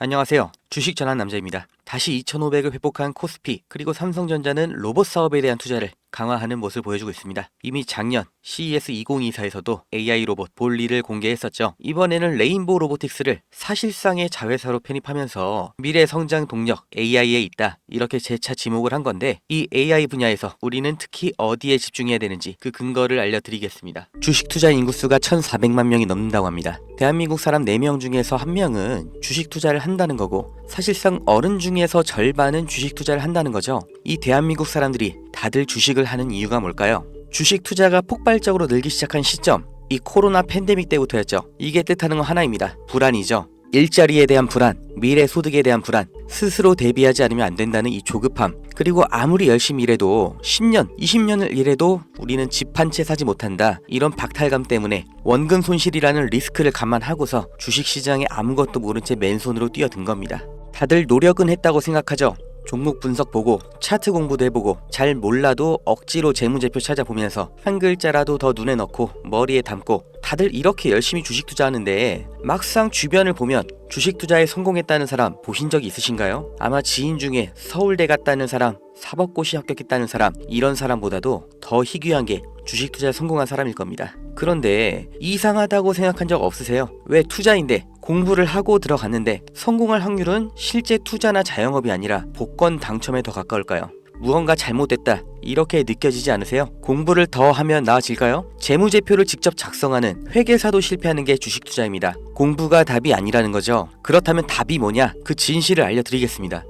안녕하세요. 주식 전한 남자입니다. 다시 2,500을 회복한 코스피 그리고 삼성전자는 로봇 사업에 대한 투자를 강화하는 모습을 보여주고 있습니다. 이미 작년 CES 2024에서도 AI 로봇 볼리를 공개했었죠. 이번에는 레인보우 로보틱스를 사실상의 자회사로 편입하면서 미래 성장 동력 AI에 있다 이렇게 재차 지목을 한 건데, 이 AI 분야에서 우리는 특히 어디에 집중해야 되는지 그 근거를 알려드리겠습니다. 주식 투자 인구수가 1,400만 명이 넘는다고 합니다. 대한민국 사람 4명 중에서 1명은 주식 투자를 한다는 거고, 사실상 어른 중에서 절반은 주식 투자를 한다는 거죠. 이 대한민국 사람들이 다들 주식을 하는 이유가 뭘까요? 주식 투자가 폭발적으로 늘기 시작한 시점, 이 코로나 팬데믹 때부터였죠. 이게 뜻하는 건 하나입니다. 불안이죠. 일자리에 대한 불안, 미래 소득에 대한 불안, 스스로 대비하지 않으면 안 된다는 이 조급함, 그리고 아무리 열심히 일해도 10년, 20년을 일해도 우리는 집 한 채 사지 못한다, 이런 박탈감 때문에 원금 손실이라는 리스크를 감안하고서 주식시장에 아무것도 모른 채 맨손으로 뛰어든 겁니다. 다들 노력은 했다고 생각하죠. 종목 분석 보고 차트 공부도 해보고, 잘 몰라도 억지로 재무제표 찾아보면서 한 글자라도 더 눈에 넣고 머리에 담고 다들 이렇게 열심히 주식 투자하는데, 막상 주변을 보면 주식 투자에 성공했다는 사람 보신 적 있으신가요? 아마 지인 중에 서울대 갔다는 사람, 사법고시 합격했다는 사람, 이런 사람보다도 더 희귀한 게 주식 투자에 성공한 사람일 겁니다. 그런데 이상하다고 생각한 적 없으세요? 왜 투자인데 공부를 하고 들어갔는데 성공할 확률은 실제 투자나 자영업이 아니라 복권 당첨에 더 가까울까요? 무언가 잘못됐다 이렇게 느껴지지 않으세요? 공부를 더 하면 나아질까요? 재무제표를 직접 작성하는 회계사도 실패하는 게 주식 투자입니다. 공부가 답이 아니라는 거죠. 그렇다면 답이 뭐냐? 그 진실을 알려드리겠습니다.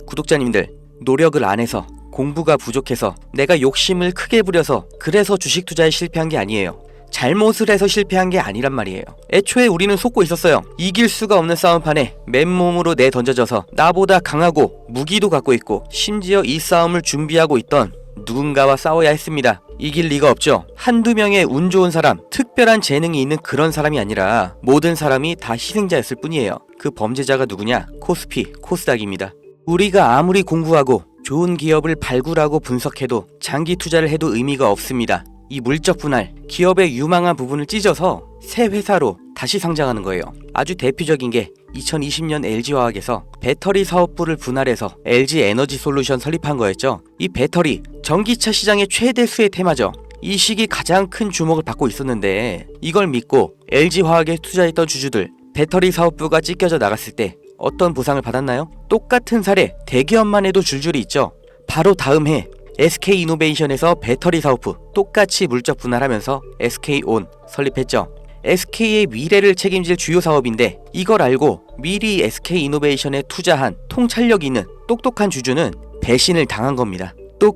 구독자님들, 노력을 안 해서, 공부가 부족해서, 내가 욕심을 크게 부려서 그래서 주식 투자에 실패한 게 아니에요. 잘못을 해서 실패한 게 아니란 말이에요. 애초에 우리는 속고 있었어요. 이길 수가 없는 싸움판에 맨몸으로 내던져져서 나보다 강하고 무기도 갖고 있고 심지어 이 싸움을 준비하고 있던 누군가와 싸워야 했습니다. 이길 리가 없죠. 한두 명의 운 좋은 사람, 특별한 재능이 있는 그런 사람이 아니라 모든 사람이 다 희생자였을 뿐이에요. 그 범죄자가 누구냐? 코스피, 코스닥입니다. 우리가 아무리 공부하고 좋은 기업을 발굴하고 분석해도 장기 투자를 해도 의미가 없습니다. 이 물적 분할, 기업의 유망한 부분을 찢어서 새 회사로 다시 상장하는 거예요. 아주 대표적인 게 2020년 LG화학에서 배터리 사업부를 분할해서 LG 에너지 솔루션 설립한 거였죠. 이 배터리, 전기차 시장의 최대 수혜 테마죠. 이 시기 가장 큰 주목을 받고 있었는데, 이걸 믿고 LG화학에 투자했던 주주들, 배터리 사업부가 찢겨져 나갔을 때 어떤 보상을 받았나요? 똑같은 사례 대기업만 해도 줄줄이 있죠. 바로 다음 해 SK이노베이션에서 배터리 사업부 똑같이 물적 분할하면서 SK온 설립했죠. SK의 미래를 책임질 주요 사업인데, 이걸 알고 미리 SK이노베이션에 투자한 통찰력 있는 똑똑한 주주는 배신을 당한 겁니다. 또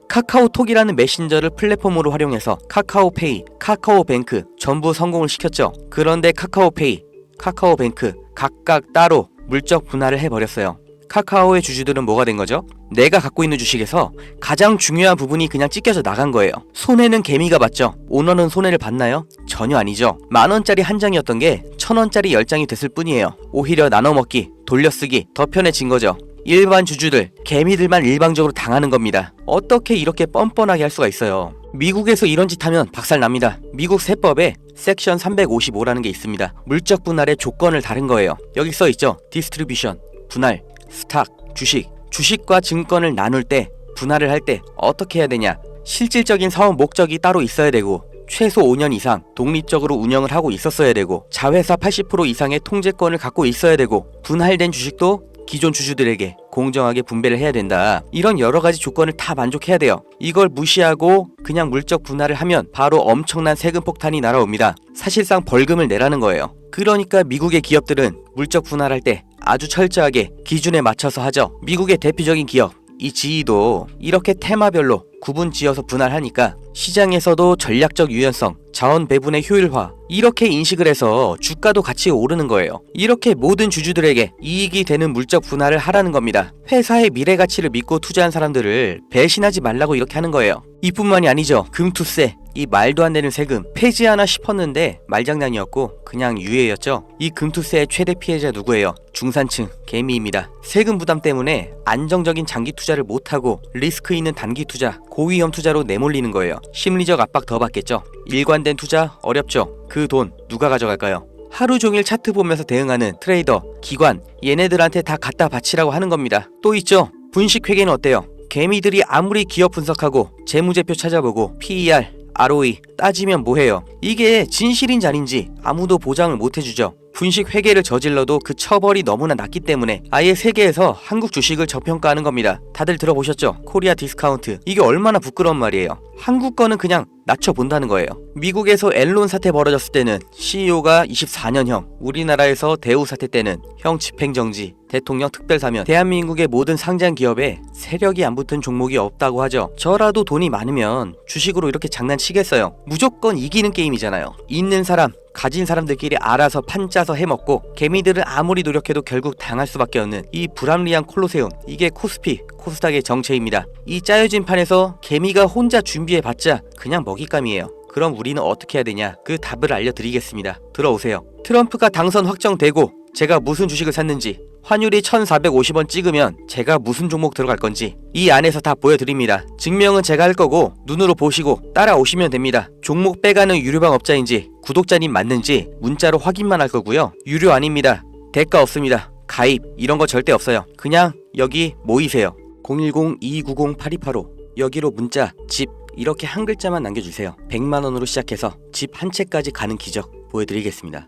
카카오톡이라는 메신저를 플랫폼으로 활용해서 카카오페이, 카카오뱅크 전부 성공을 시켰죠. 그런데 카카오페이, 카카오뱅크 각각 따로 물적 분할을 해버렸어요. 카카오의 주주들은 뭐가 된 거죠? 내가 갖고 있는 주식에서 가장 중요한 부분이 그냥 찢겨져 나간 거예요. 손해는 개미가 봤죠. 오너는 손해를 봤나요? 전혀 아니죠. 10,000원짜리 한 장이었던 게 1,000원짜리 10장이 됐을 뿐이에요. 오히려 나눠먹기, 돌려쓰기 더 편해진 거죠. 일반 주주들, 개미들만 일방적으로 당하는 겁니다. 어떻게 이렇게 뻔뻔하게 할 수가 있어요? 미국에서 이런 짓 하면 박살납니다. 미국 세법에 섹션 355라는 게 있습니다. 물적 분할의 조건을 다른 거예요. 여기 써있죠. 디스트리뷰션, 분할, 스탁, 주식과 증권을 나눌 때, 분할을 할 때 어떻게 해야 되냐? 실질적인 사업 목적이 따로 있어야 되고, 최소 5년 이상 독립적으로 운영을 하고 있었어야 되고, 자회사 80% 이상의 통제권을 갖고 있어야 되고, 분할된 주식도 기존 주주들에게 공정하게 분배를 해야 된다. 이런 여러 가지 조건을 다 만족해야 돼요. 이걸 무시하고 그냥 물적 분할을 하면 바로 엄청난 세금 폭탄이 날아옵니다. 사실상 벌금을 내라는 거예요. 그러니까 미국의 기업들은 물적 분할할 때 아주 철저하게 기준에 맞춰서 하죠. 미국의 대표적인 기업, 이 GE도 이렇게 테마별로 구분 지어서 분할하니까 시장에서도 전략적 유연성, 자원 배분의 효율화, 이렇게 인식을 해서 주가도 같이 오르는 거예요. 이렇게 모든 주주들에게 이익이 되는 물적 분할을 하라는 겁니다. 회사의 미래 가치를 믿고 투자한 사람들을 배신하지 말라고 이렇게 하는 거예요. 이뿐만이 아니죠. 금투세, 이 말도 안 되는 세금 폐지하나 싶었는데 말장난이었고 그냥 유예였죠. 이 금투세의 최대 피해자 누구예요? 중산층, 개미입니다. 세금 부담 때문에 안정적인 장기 투자를 못하고 리스크 있는 단기 투자, 고위험 투자로 내몰리는 거예요. 심리적 압박 더 받겠죠. 일관된 투자 어렵죠. 그 돈 누가 가져갈까요? 하루 종일 차트 보면서 대응하는 트레이더, 기관, 얘네들한테 다 갖다 바치라고 하는 겁니다. 또 있죠. 분식회계는 어때요? 개미들이 아무리 기업 분석하고 재무제표 찾아보고 PER, ROE 따지면 뭐해요? 이게 진실인지 아닌지 아무도 보장을 못 해주죠. 분식 회계를 저질러도 그 처벌이 너무나 낮기 때문에 아예 세계에서 한국 주식을 저평가하는 겁니다. 다들 들어보셨죠? 코리아 디스카운트. 이게 얼마나 부끄러운 말이에요. 한국 거는 그냥 낮춰본다는 거예요. 미국에서 엔론 사태 벌어졌을 때는 CEO가 24년형, 우리나라에서 대우 사태 때는 형 집행정지, 대통령 특별사면, 대한민국의 모든 상장 기업에 세력이 안 붙은 종목이 없다고 하죠. 저라도 돈이 많으면 주식으로 이렇게 장난치겠어요. 무조건 이기는 게임이잖아요. 있는 사람, 가진 사람들끼리 알아서 판 짜서 해먹고 개미들은 아무리 노력해도 결국 당할 수밖에 없는 이 불합리한 콜로세움, 이게 코스피, 코스닥의 정체입니다. 이 짜여진 판에서 개미가 혼자 준비해봤자 그냥 먹잇감이에요. 그럼 우리는 어떻게 해야 되냐? 그 답을 알려드리겠습니다. 들어오세요. 트럼프가 당선 확정되고 제가 무슨 주식을 샀는지, 환율이 1450원 찍으면 제가 무슨 종목 들어갈 건지 이 안에서 다 보여드립니다. 증명은 제가 할 거고 눈으로 보시고 따라오시면 됩니다. 종목 빼가는 유료방 업자인지 구독자님 맞는지 문자로 확인만 할 거고요. 유료 아닙니다. 대가 없습니다. 가입 이런 거 절대 없어요. 그냥 여기 모이세요. 010-2290-8285 여기로 문자, 집 이렇게 한 글자만 남겨주세요. 100만원으로 시작해서 집 한 채까지 가는 기적 보여드리겠습니다.